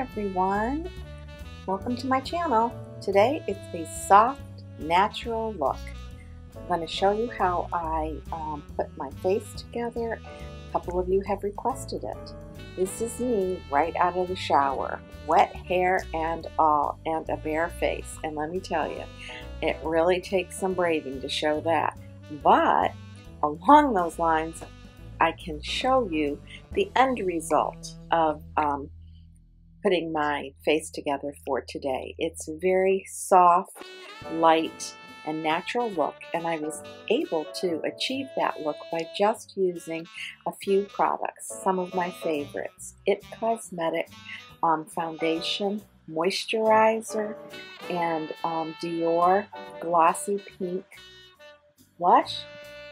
everyone, welcome to my channel. Today it's a soft, natural look. I'm going to show you how I put my face together. A couple of you have requested it. This is me right out of the shower, wet hair and all, and a bare face. And let me tell you, it really takes some braving to show that. But along those lines, I can show you the end result of putting my face together for today. It's a very soft, light, and natural look, and I was able to achieve that look by just using a few products, some of my favorites. It Cosmetic foundation, moisturizer, and Dior Glossy Pink blush,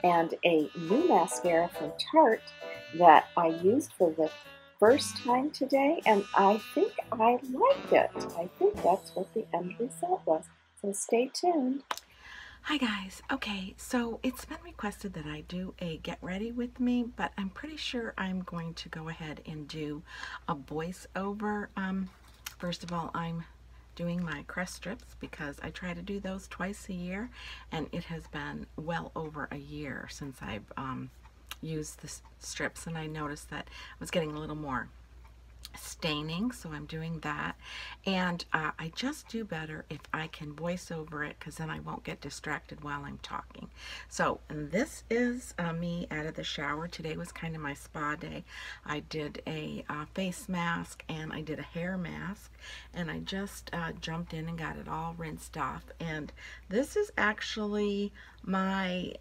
and a new mascara from Tarte that I used for the first time today, and I think I liked it. I think that's what the end result was. So stay tuned. Hi guys. Okay, so it's been requested that I do a get ready with me, but I'm pretty sure I'm going to go ahead and do a voiceover. First of all, I'm doing my Crest strips because I try to do those twice a year, and it has been well over a year since I've used the strips, and I noticed that I was getting a little more staining, so I'm doing that. And I just do better if I can voice over it, because then I won't get distracted while I'm talking. So, and this is me out of the shower. Today was kind of my spa day. I did a face mask and I did a hair mask, and I just jumped in and got it all rinsed off. And this is actually my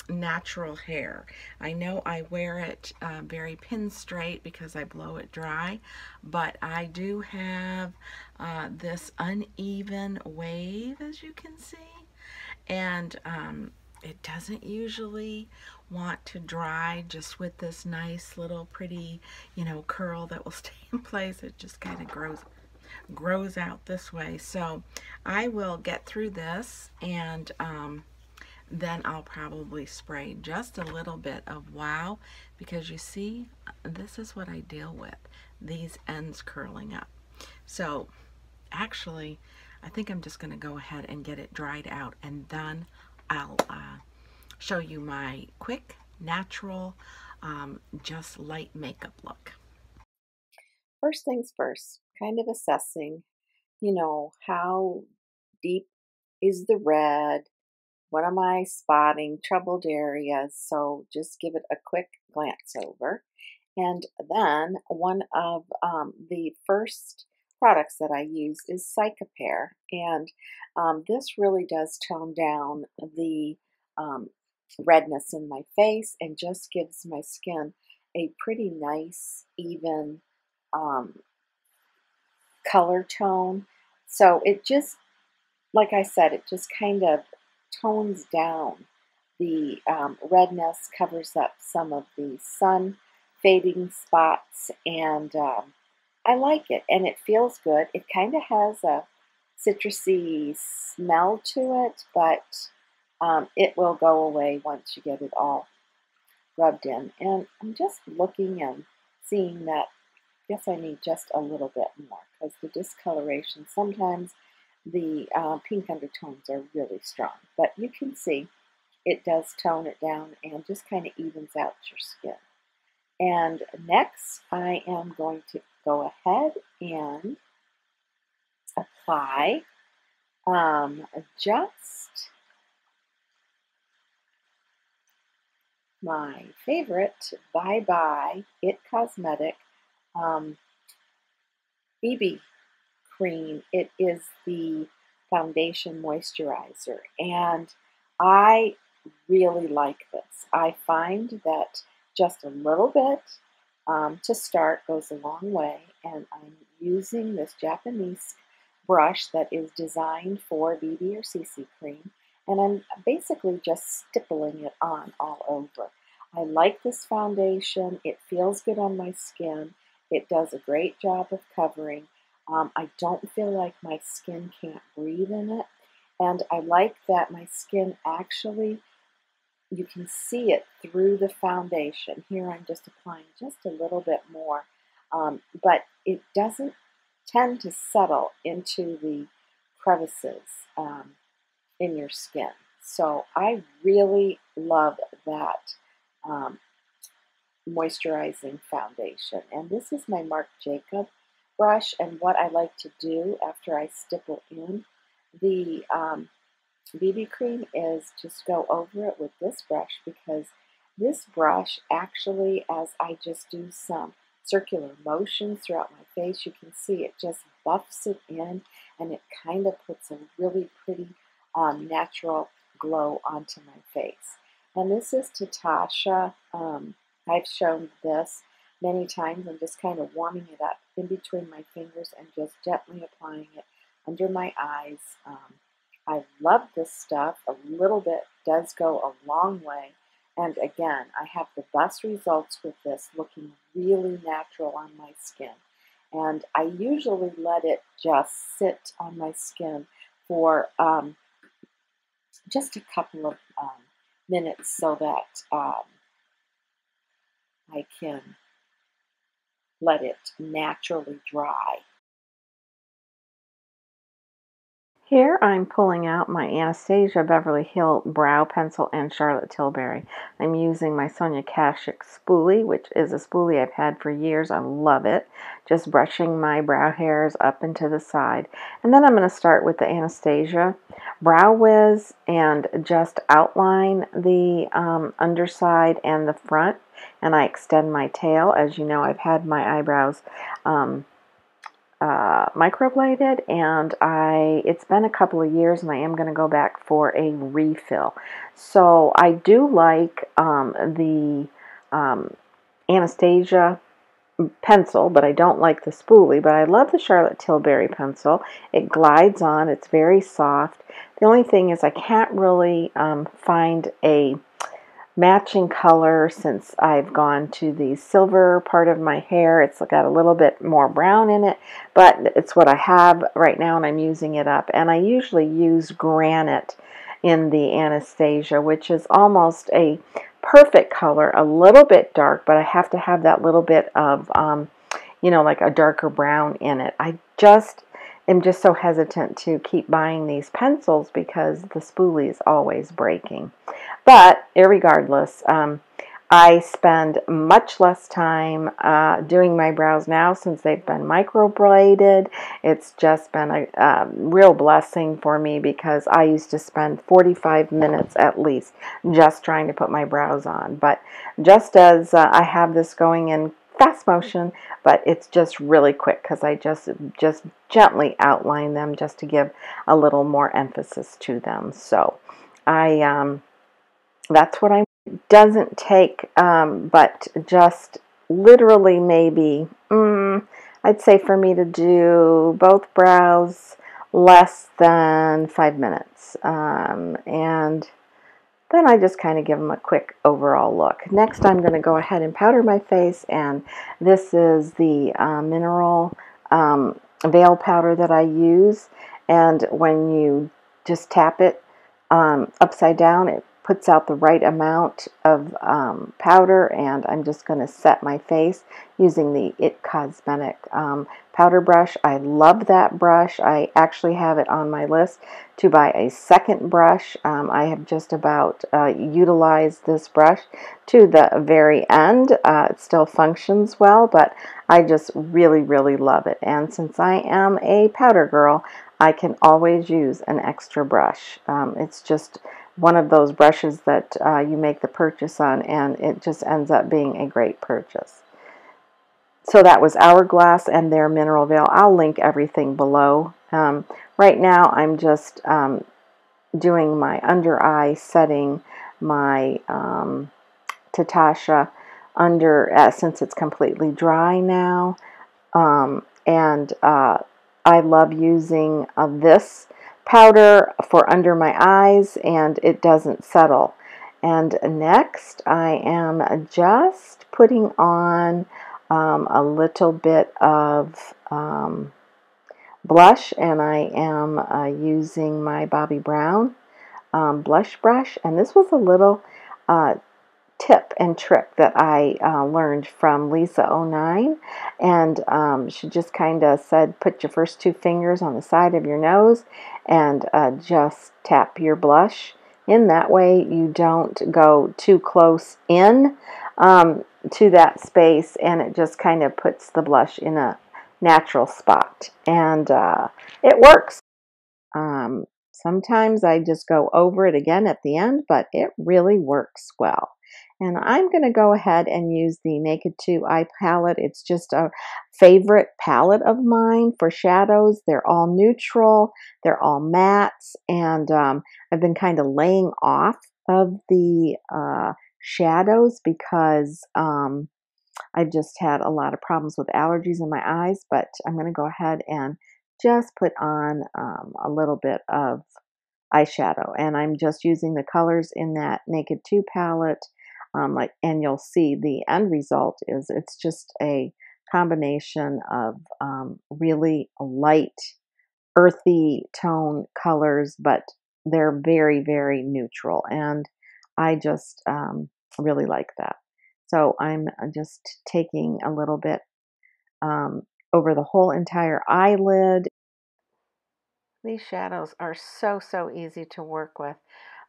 natural hair. I know I wear it very pin straight because I blow it dry, but I do have this uneven wave, as you can see, and it doesn't usually want to dry just with this nice little pretty, curl that will stay in place. It just kind of grows out this way. So I will get through this, and then I'll probably spray just a little bit of Wow, because you see, this is what I deal with, these ends curling up. So actually, I think I'm just going to go ahead and get it dried out, and then I'll show you my quick, natural, just light makeup look. First things first, kind of assessing, how deep is the red? What am I spotting? Troubled areas. So just give it a quick glance over. And then one of the first products that I use is Psychopair. And this really does tone down the redness in my face and just gives my skin a pretty nice, even color tone. So it just, like I said, it just kind of tones down the redness, covers up some of the sun fading spots, and I like it, and it feels good. It kind of has a citrusy smell to it, but it will go away once you get it all rubbed in. And I'm just looking and seeing that, guess I need just a little bit more, because the discoloration, sometimes the pink undertones are really strong, but you can see it does tone it down and just kind of evens out your skin. And next, I am going to go ahead and apply just my favorite Bye Bye It Cosmetic BB cream. It is the foundation moisturizer, and I really like this. I find that just a little bit to start goes a long way, and I'm using this Japanese brush that is designed for BB or CC cream, and I'm basically just stippling it on all over. I like this foundation. It feels good on my skin. It does a great job of covering. I don't feel like my skin can't breathe in it, and I like that my skin actually, you can see it through the foundation. Here I'm just applying just a little bit more but it doesn't tend to settle into the crevices in your skin. So I really love that um, moisturizing foundation. And this is my Marc Jacob brush, and what I like to do after I stipple in the BB cream is just go over it with this brush, because this brush actually, as I just do some circular motions throughout my face, you can see it just buffs it in, and it kind of puts a really pretty natural glow onto my face. And this is Tatasha. I've shown this many times. I'm just kind of warming it up in between my fingers and just gently applying it under my eyes. I love this stuff. A little bit does go a long way. And again, I have the best results with this, looking really natural on my skin. And I usually let it just sit on my skin for just a couple of minutes so that I can let it naturally dry. Here I'm pulling out my Anastasia Beverly Hill Brow Pencil and Charlotte Tilbury. I'm using my Sonia Kashuk spoolie, which is a spoolie I've had for years. I love it. Just brushing my brow hairs up and to the side. And then I'm going to start with the Anastasia Brow Wiz and just outline the underside and the front. And I extend my tail. As you know, I've had my eyebrows microbladed, and it's been a couple of years, and I am going to go back for a refill. So I do like the Anastasia pencil, but I don't like the spoolie. But I love the Charlotte Tilbury pencil. It glides on. It's very soft. The only thing is I can't really find a matching color since I've gone to the silver part of my hair. It's got a little bit more brown in it, but it's what I have right now, and I'm using it up. And I usually use granite in the Anastasia, which is almost a perfect color, a little bit dark, but I have to have that little bit of, like a darker brown in it. I just am just so hesitant to keep buying these pencils because the spoolie is always breaking. But irregardless, I spend much less time doing my brows now since they've been microbladed. It's just been a real blessing for me, because I used to spend 45 minutes at least just trying to put my brows on. But just as I have this going in fast motion, but it's just really quick because I just gently outline them just to give a little more emphasis to them. So that's what doesn't take, but just literally maybe, I'd say for me to do both brows, less than 5 minutes. And then I just kind of give them a quick overall look. Next, I'm going to go ahead and powder my face, and this is the mineral veil powder that I use. And when you just tap it upside down, it puts out the right amount of powder, and I'm just going to set my face using the It Cosmetic powder brush. I love that brush. I actually have it on my list to buy a second brush. I have just about utilized this brush to the very end. It still functions well, but I just really, really love it. And since I am a powder girl, I can always use an extra brush. It's just one of those brushes that you make the purchase on, and it just ends up being a great purchase. So that was Hourglass and their Mineral Veil. I'll link everything below. Right now I'm just doing my under eye, setting my Tatasha under, since it's completely dry now. And I love using this powder for under my eyes, and it doesn't settle. And next I am just putting on a little bit of blush, and I am using my Bobbi Brown blush brush, and this was a little tip and trick that I learned from Lisa09, and she just kind of said, put your first two fingers on the side of your nose and just tap your blush in. That way you don't go too close in to that space, and it just kind of puts the blush in a natural spot, and it works. Um, Sometimes I just go over it again at the end, but it really works well. And I'm going to go ahead and use the Naked 2 eye palette. It's just a favorite palette of mine for shadows. They're all neutral, they're all mattes, and I've been kind of laying off of the shadows because I just had a lot of problems with allergies in my eyes, but I'm going to go ahead and just put on a little bit of eyeshadow, and I'm just using the colors in that Naked 2 palette, and you'll see the end result is it's just a combination of really light, earthy tone colors, but they're very, very neutral, and I just really like that. So I'm just taking a little bit um, over the whole entire eyelid. These shadows are so easy to work with.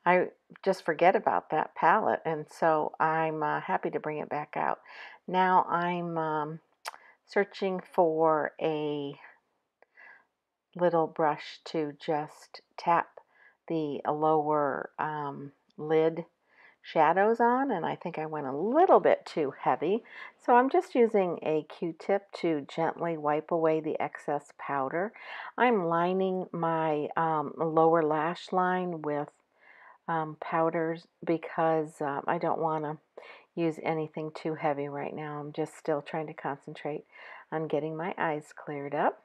I just forget about that palette, and so I'm happy to bring it back out. Now I'm searching for a little brush to just tap the lower lid shadows on, and I think I went a little bit too heavy. So I'm just using a Q-tip to gently wipe away the excess powder. I'm lining my lower lash line with powders because I don't want to use anything too heavy right now. I'm just still trying to concentrate on getting my eyes cleared up.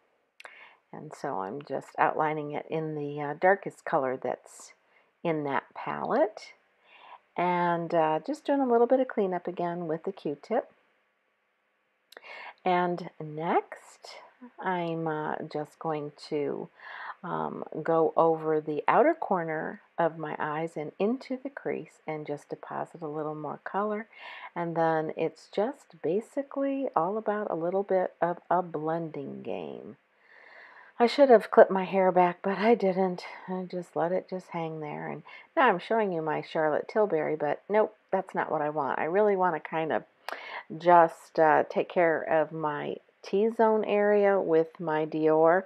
And so I'm just outlining it in the darkest color that's in that palette. And just doing a little bit of cleanup again with the Q-tip. And next, I'm just going to go over the outer corner of my eyes and into the crease and just deposit a little more color. And then it's just basically all about a little bit of a blending game. I should have clipped my hair back, but I didn't. I just let it just hang there. And now I'm showing you my Charlotte Tilbury, but nope, that's not what I want. I really want to kind of just take care of my T-zone area with my Dior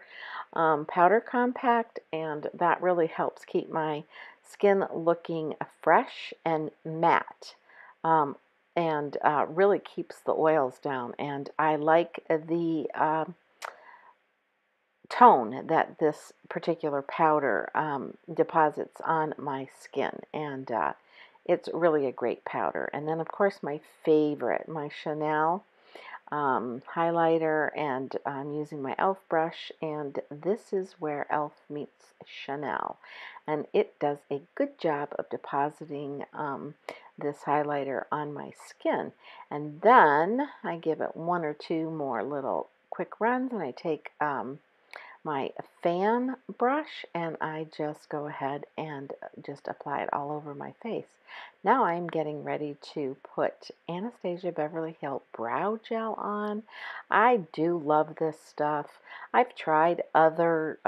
powder compact, and that really helps keep my skin looking fresh and matte, and really keeps the oils down. And I like the tone that this particular powder deposits on my skin, and it's really a great powder. And then of course my favorite, my Chanel highlighter, and I'm using my e.l.f. brush, and this is where e.l.f. meets Chanel, and it does a good job of depositing this highlighter on my skin. And then I give it one or two more little quick runs, and I take my fan brush and I just go ahead and just apply it all over my face. Now I'm getting ready to put Anastasia Beverly Hills brow gel on. I do love this stuff. I've tried other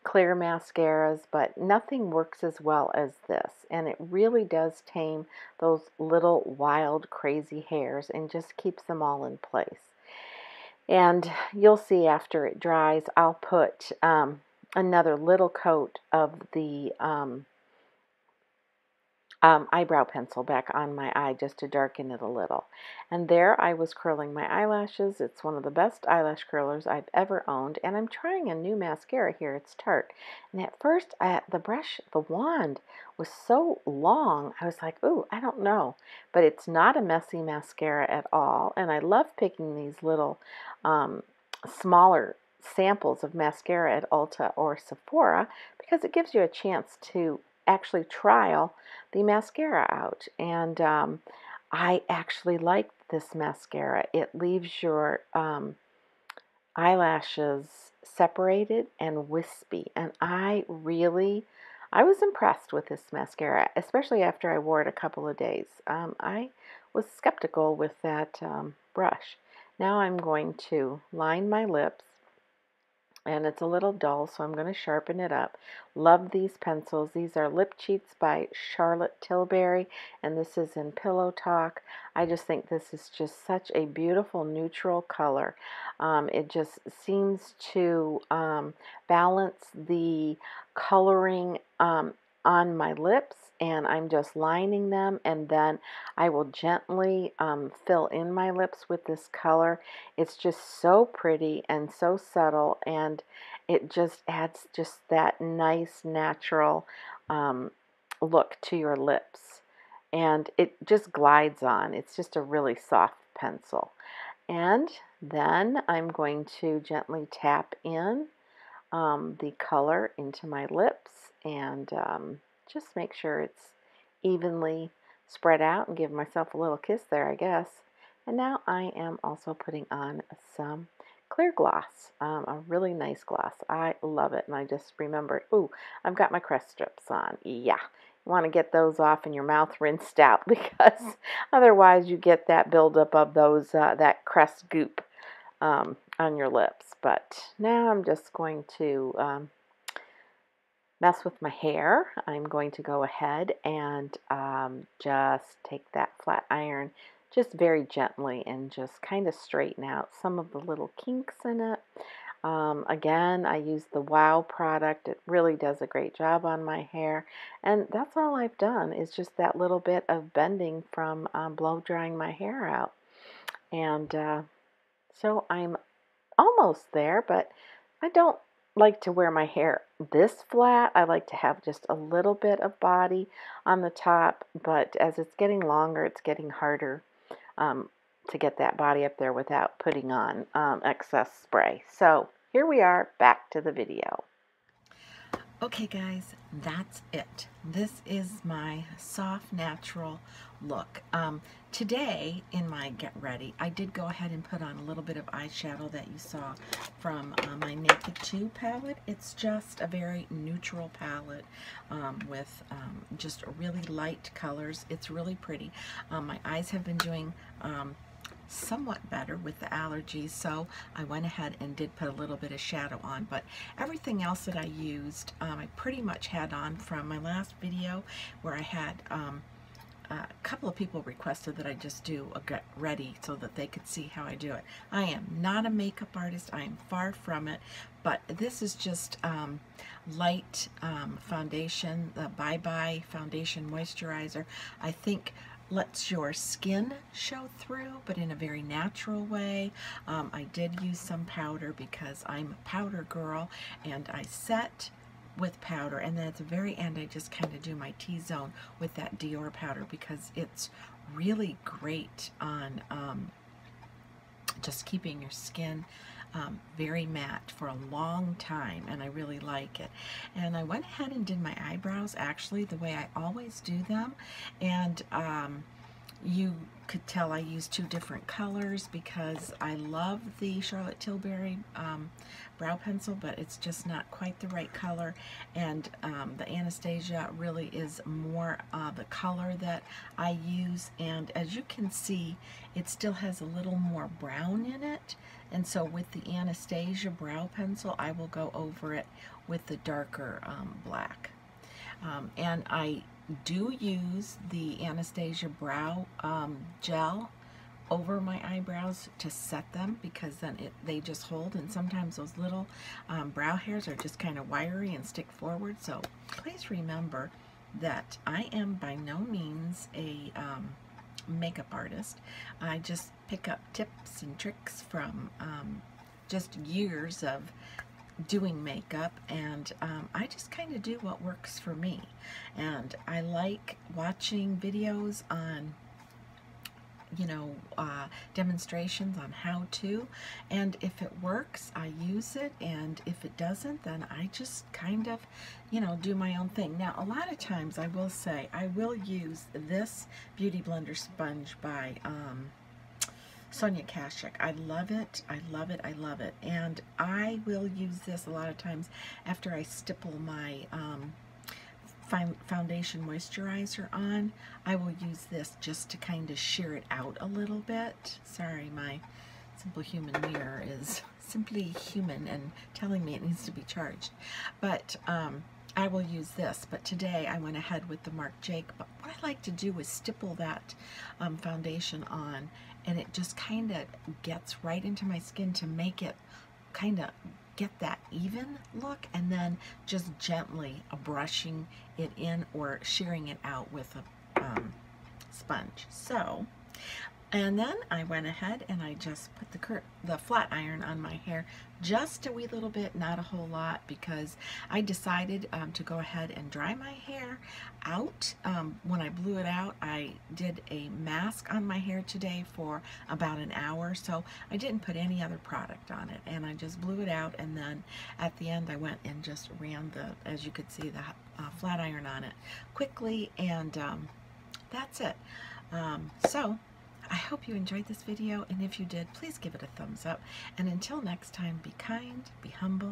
clear mascaras, but nothing works as well as this, and it really does tame those little wild crazy hairs and just keeps them all in place. And you'll see after it dries, I'll put another little coat of the eyebrow pencil back on my eye just to darken it a little. And there I was curling my eyelashes. It's one of the best eyelash curlers I've ever owned. And I'm trying a new mascara here. It's Tarte. And at first, the wand was so long. I was like, ooh, I don't know. But it's not a messy mascara at all. And I love picking these little smaller samples of mascara at Ulta or Sephora because it gives you a chance to actually trial the mascara out. And I actually like this mascara. It leaves your eyelashes separated and wispy, and I really I was impressed with this mascara, especially after I wore it a couple of days. I was skeptical with that brush. Now I'm going to line my lips, and it's a little dull, so I'm going to sharpen it up. Love these pencils. These are Lip Cheats by Charlotte Tilbury, and this is in Pillow Talk. I just think this is just such a beautiful neutral color. It just seems to balance the coloring on my lips, and I'm just lining them, and then I will gently fill in my lips with this color. It's just so pretty and so subtle, and it just adds just that nice natural look to your lips, and it just glides on. It's just a really soft pencil. And then I'm going to gently tap in the color into my lips, and just make sure it's evenly spread out, and give myself a little kiss there, I guess. And now I am also putting on some clear gloss, a really nice gloss. I love it, and I just remembered, ooh, I've got my Crest strips on. Yeah, you want to get those off and your mouth rinsed out, because otherwise you get that buildup of those that Crest goop on your lips. But now I'm just going to mess with my hair. I'm going to go ahead and just take that flat iron just very gently and just kind of straighten out some of the little kinks in it. Again, I use the Wow product. It really does a great job on my hair. And that's all I've done, is just that little bit of bending from blow drying my hair out. And so I'm almost there, but I don't like to wear my hair this flat. I like to have just a little bit of body on the top, but as it's getting longer, it's getting harder to get that body up there without putting on excess spray. So here we are, back to the video. Okay guys, that's it. This is my soft natural look. Today in my Get Ready, I did go ahead and put on a little bit of eyeshadow that you saw from my Naked 2 palette. It's just a very neutral palette with just really light colors. It's really pretty. My eyes have been doing somewhat better with the allergies, so I went ahead and did put a little bit of shadow on, but everything else that I used I pretty much had on from my last video, where I had a couple of people requested that I just do a Get Ready so that they could see how I do it. I am not a makeup artist, I am far from it, but this is just light foundation, the Bye Bye Foundation Moisturizer. I think lets your skin show through, but in a very natural way. I did use some powder because I'm a powder girl, and I set with powder, and then at the very end I just kind of do my T-zone with that Dior powder, because it's really great on just keeping your skin very matte for a long time, and I really like it. And I went ahead and did my eyebrows actually the way I always do them, and you could tell I used two different colors because I love the Charlotte Tilbury brow pencil, but it's just not quite the right color, and the Anastasia really is more the color that I use, and as you can see, it still has a little more brown in it. And so with the Anastasia brow pencil, I will go over it with the darker black. And I do use the Anastasia brow gel over my eyebrows to set them, because then they just hold, and sometimes those little brow hairs are just kind of wiry and stick forward. So please remember that I am by no means a makeup artist. I just pick up tips and tricks from just years of doing makeup, and I just kind of do what works for me. And I like watching videos on, you know, demonstrations on how to, and if it works, I use it, and if it doesn't, then I just kind of, you know, do my own thing. Now, a lot of times I will say I will use this Beauty Blender sponge by Sonia Kashuk. I love it, I love it, I love it, and I will use this a lot of times after I stipple my foundation moisturizer on, I will use this just to kind of sheer it out a little bit. Sorry, my Simple Human mirror is simply human and telling me it needs to be charged. But I will use this, but today I went ahead with the Marc Jacques. But what I like to do is stipple that foundation on, and it just kind of gets right into my skin to make it kind of get that even look, and then just gently brushing it in or shearing it out with a sponge. So, and then I went ahead and I just put the flat iron on my hair just a wee little bit, not a whole lot, because I decided to go ahead and dry my hair out. When I blew it out, I did a mask on my hair today for about an hour, so I didn't put any other product on it, and I just blew it out, and then at the end I went and just ran as you could see, the flat iron on it quickly, and that's it. So I hope you enjoyed this video, and if you did, please give it a thumbs up. And until next time, be kind, be humble,